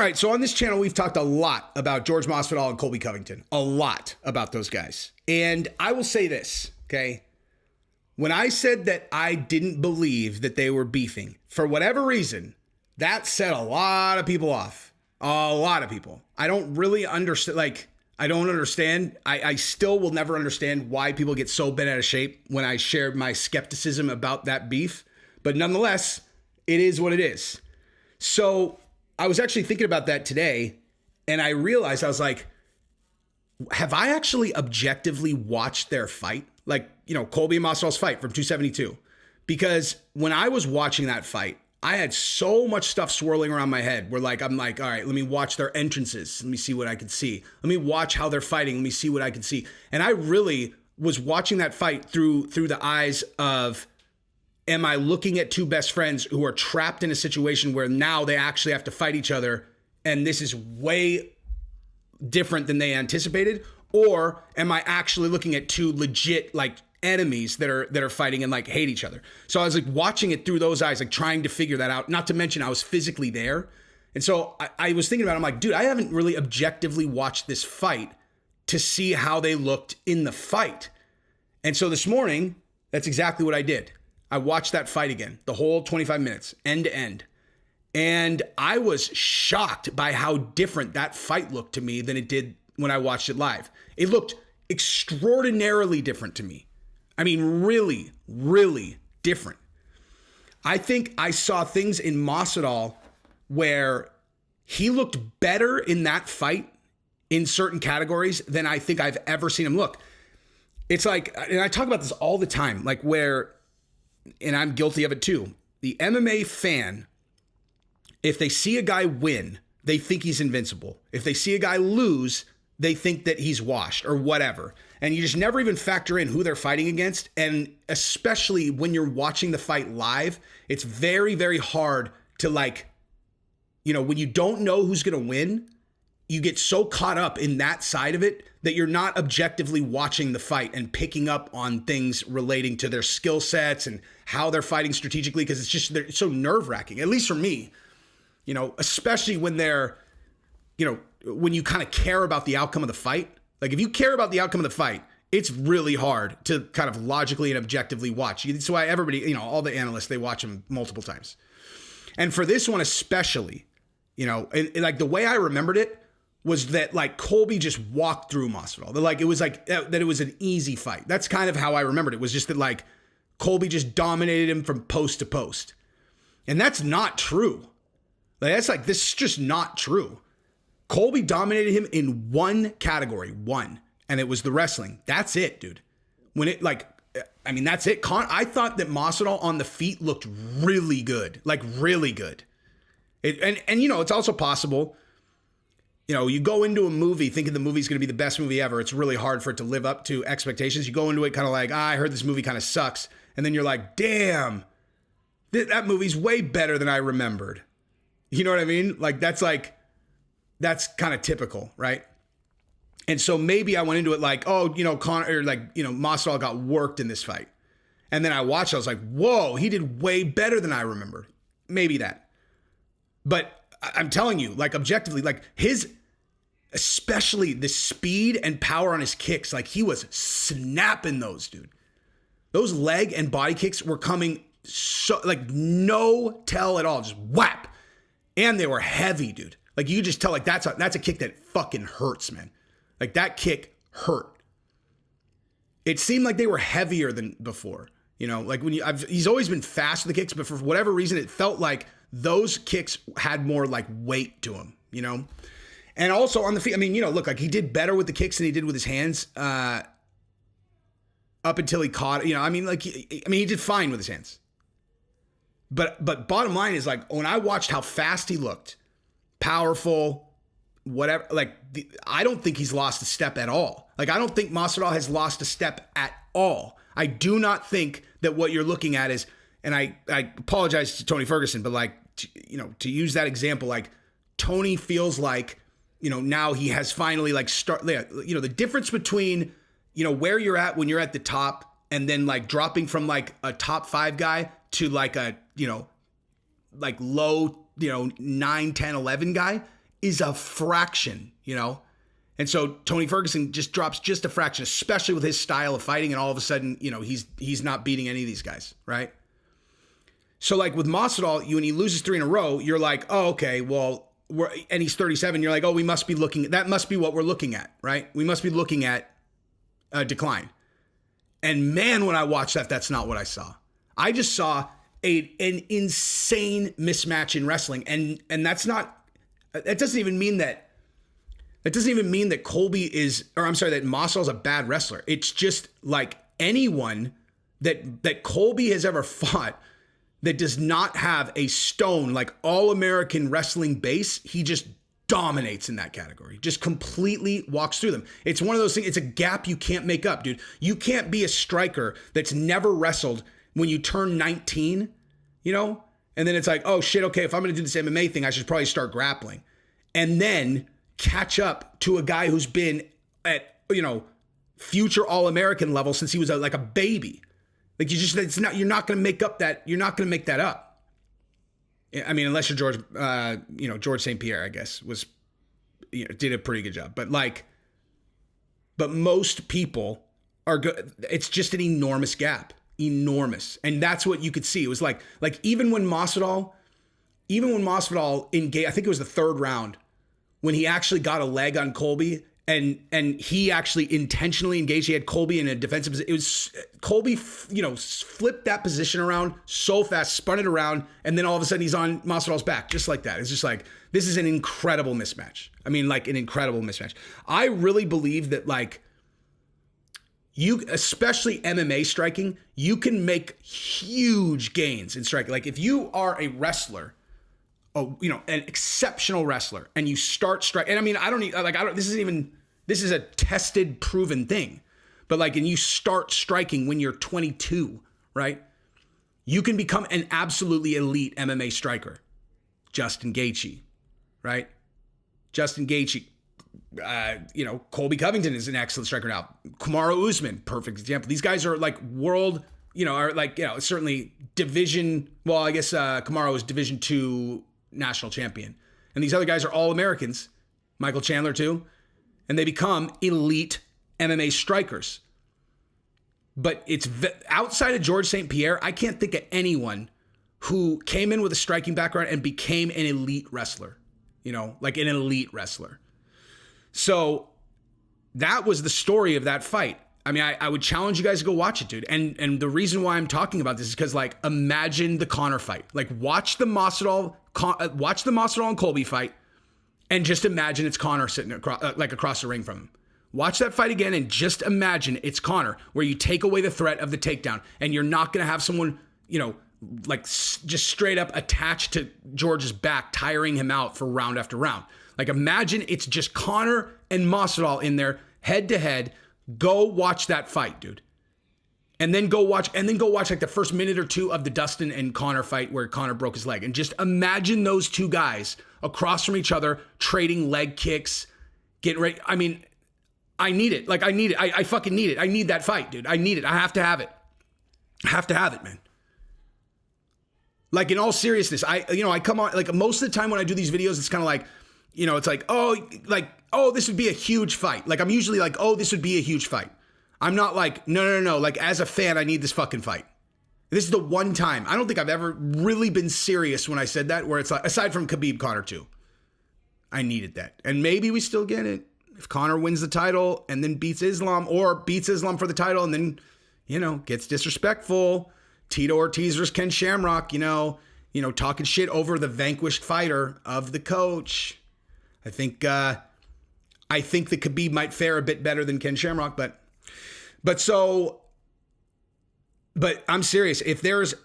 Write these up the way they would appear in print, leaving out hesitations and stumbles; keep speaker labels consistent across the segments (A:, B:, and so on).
A: right, so on this channel, we've talked a lot about George Masvidal and Colby Covington. A lot about those guys. And I will say this, okay? When I said that I didn't believe that they were beefing, for whatever reason, that set a lot of people off. A lot of people. I don't really understand, I don't understand. I still will never understand why people get so bent out of shape when I share my skepticism about that beef. But nonetheless, it is what it is. So I was actually thinking about that today, and I realized, I was like, have I actually objectively watched their fight? Like, Colby and Masvidal's fight from 272. Because when I was watching that fight, I had so much stuff swirling around my head where I'm like, all right, let me watch their entrances. Let me see what I can see. Let me watch how they're fighting. Let me see what I can see. And I really was watching that fight through the eyes of, am I looking at two best friends who are trapped in a situation where now they actually have to fight each other, and this is way different than they anticipated? Or am I actually looking at two legit enemies that are fighting and hate each other? So I was watching it through those eyes, trying to figure that out. Not to mention I was physically there. And so I was thinking about it. I'm like, dude, I haven't really objectively watched this fight to see how they looked in the fight. And so this morning, that's exactly what I did. I watched that fight again, the whole 25 minutes, end to end. And I was shocked by how different that fight looked to me than it did when I watched it live. It looked extraordinarily different to me. I mean, really, really different. I think I saw things in Masvidal where he looked better in that fight in certain categories than I think I've ever seen him look. It's and I talk about this all the time, and I'm guilty of it too. The MMA fan, if they see a guy win, they think he's invincible. If they see a guy lose, they think that he's washed or whatever. And you just never even factor in who they're fighting against. And especially when you're watching the fight live, it's very, very hard to when you don't know who's going to win, you get so caught up in that side of it that you're not objectively watching the fight and picking up on things relating to their skill sets and how they're fighting strategically, because it's so nerve-wracking, at least for me, especially when they're, when you kind of care about the outcome of the fight. If you care about the outcome of the fight, it's really hard to kind of logically and objectively watch. That's why everybody, all the analysts, they watch them multiple times. And for this one especially, and the way I remembered it was that Colby just walked through Masvidal. That it was an easy fight. That's kind of how I remembered it. Was just that Colby just dominated him from post to post. And that's not true. This is just not true. Colby dominated him in one category, and it was the wrestling. That's it, dude. When it that's it. I thought that Masvidal on the feet looked really good, really good. It's also possible, you go into a movie thinking the movie's going to be the best movie ever. It's really hard for it to live up to expectations. You go into it kind of I heard this movie kind of sucks. And then you're like, damn, that movie's way better than I remembered. You know what I mean? That's kind of typical, right? And so maybe I went into it Conor, Masvidal got worked in this fight. And then I watched, I was like, whoa, he did way better than I remembered. Maybe that. But I'm telling you, objectively, especially the speed and power on his kicks, he was snapping those, dude. Those leg and body kicks were coming so, no tell at all, just whap. And they were heavy, dude. You could just tell, that's a kick that fucking hurts, man. That kick hurt. It seemed like they were heavier than before. He's always been fast with the kicks, but for whatever reason, it felt like those kicks had more weight to them, And also on the feet, he did better with the kicks than he did with his hands up until he caught, he did fine with his hands. But bottom line is when I watched how fast he looked, powerful, whatever, I don't think he's lost a step at all. I don't think Masvidal has lost a step at all. I do not think that what you're looking at is, and I apologize to Tony Ferguson, but to use that example, Tony feels now he has finally the difference between, where you're at when you're at the top and then dropping from a top 5 guy to a low, 9, 10, 11 guy is a fraction, you know? And so Tony Ferguson just drops just a fraction, especially with his style of fighting. And all of a sudden, you know, he's not beating any of these guys, right? So like with Masvidal, when he loses 3 in a row, you're like, oh, okay, well, and he's 37. You're like, oh, that must be what we're looking at, right? We must be looking at a decline. And man, when I watched that, that's not what I saw. I just saw an insane mismatch in wrestling. And that doesn't even mean that Colby that Masvidal's a bad wrestler. It's just like anyone that Colby has ever fought that does not have a stone, like all-American wrestling base, he just dominates in that category. Just completely walks through them. It's one of those things, it's a gap you can't make up, dude. You can't be a striker that's never wrestled when you turn 19, you know? And then it's like, oh shit, okay, if I'm gonna do this MMA thing, I should probably start grappling. And then catch up to a guy who's been at, you know, future All-American level since he was like a baby. Like you're not going to make up that. You're not going to make that up. I mean, unless you're George St. Pierre, I guess did a pretty good job. But most people are good. It's just an enormous gap, enormous. And that's what you could see. It was like even when Masvidal engaged, I think it was the 3rd round when he actually got a leg on Colby. And he actually intentionally engaged. He had Colby in a defensive position. It was Colby, flipped that position around so fast, spun it around, and then all of a sudden he's on Masvidal's back, just like that. It's just like, this is an incredible mismatch. I mean, like an incredible mismatch. I really believe that especially MMA striking, you can make huge gains in striking. Like if you are a wrestler, an exceptional wrestler, and you start striking, and I mean, this is a tested, proven thing, but and you start striking when you're 22, right? You can become an absolutely elite MMA striker. Justin Gaethje, right? Justin Gaethje, Colby Covington is an excellent striker now. Kamaru Usman, perfect example. These guys are like world, certainly division. Well, I guess Kamaru is Division II national champion. And these other guys are all Americans, Michael Chandler too, and they become elite MMA strikers. But it's outside of George St. Pierre, I can't think of anyone who came in with a striking background and became an elite wrestler, like an elite wrestler. So that was the story of that fight. I mean, I would challenge you guys to go watch it, dude. And the reason why I'm talking about this is because, imagine the Conor fight. Watch the Masvidal and Colby fight, and just imagine it's Conor sitting across the ring from him. Watch that fight again, and just imagine it's Conor, where you take away the threat of the takedown, and you're not going to have someone, just straight up attached to George's back, tiring him out for round after round. Imagine it's just Conor and Masvidal in there, head to head. Go watch that fight, dude. And then go watch the first minute or 2 of the Dustin and Conor fight where Conor broke his leg. And just imagine those two guys across from each other, trading leg kicks, getting ready. I mean, I need it. I need it. I fucking need it. I need that fight, dude. I need it. I have to have it. I have to have it, man. In all seriousness, I come on, most of the time when I do these videos, it's kind of oh, this would be a huge fight. I'm usually oh, this would be a huge fight. I'm not no. As a fan, I need this fucking fight. This is the one time. I don't think I've ever really been serious when I said that, where it's aside from Khabib Conor 2. I needed that. And maybe we still get it. If Conor wins the title and then beats Islam, or beats Islam for the title and then, gets disrespectful. Tito Ortiz versus Ken Shamrock, talking shit over the vanquished fighter of the coach. I think that Khabib might fare a bit better than Ken Shamrock, but I'm serious. If there's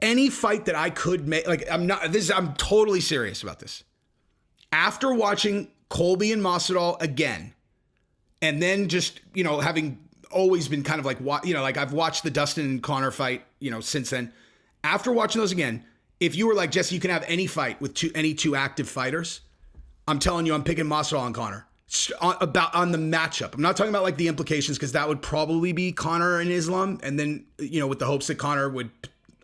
A: any fight that I could make, I'm totally serious about this. After watching Colby and Masvidal again, and then just, having always been kind of I've watched the Dustin and Conor fight, since then. After watching those again, if you were Jesse, you can have any fight with any two active fighters, I'm telling you, I'm picking Masvidal and Conor. On the matchup. I'm not talking about the implications, because that would probably be Conor and Islam. And then, with the hopes that Conor would,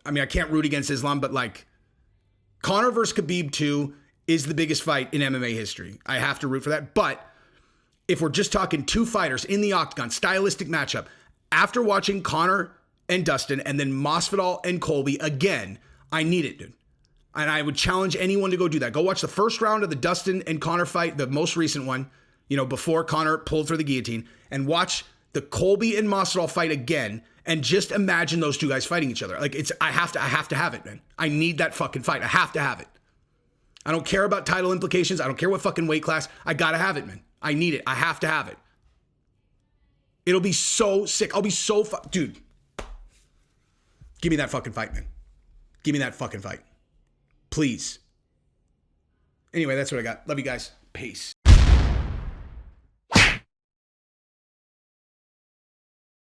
A: I can't root against Islam, but Conor versus Khabib 2 is the biggest fight in MMA history. I have to root for that. But if we're just talking two fighters in the octagon, stylistic matchup, after watching Conor and Dustin and then Masvidal and Colby again, I need it, dude. And I would challenge anyone to go do that. Go watch the first round of the Dustin and Conor fight, the most recent one, before Conor pulled for the guillotine, and watch the Colby and Masvidal fight again, and just imagine those two guys fighting each other. Like, I have to have it, man. I need that fucking fight. I have to have it. I don't care about title implications. I don't care what fucking weight class. I gotta have it, man. I need it. I have to have it. It'll be so sick. I'll be so dude. Give me that fucking fight, man. Give me that fucking fight. Please. Anyway, that's what I got. Love you guys. Peace.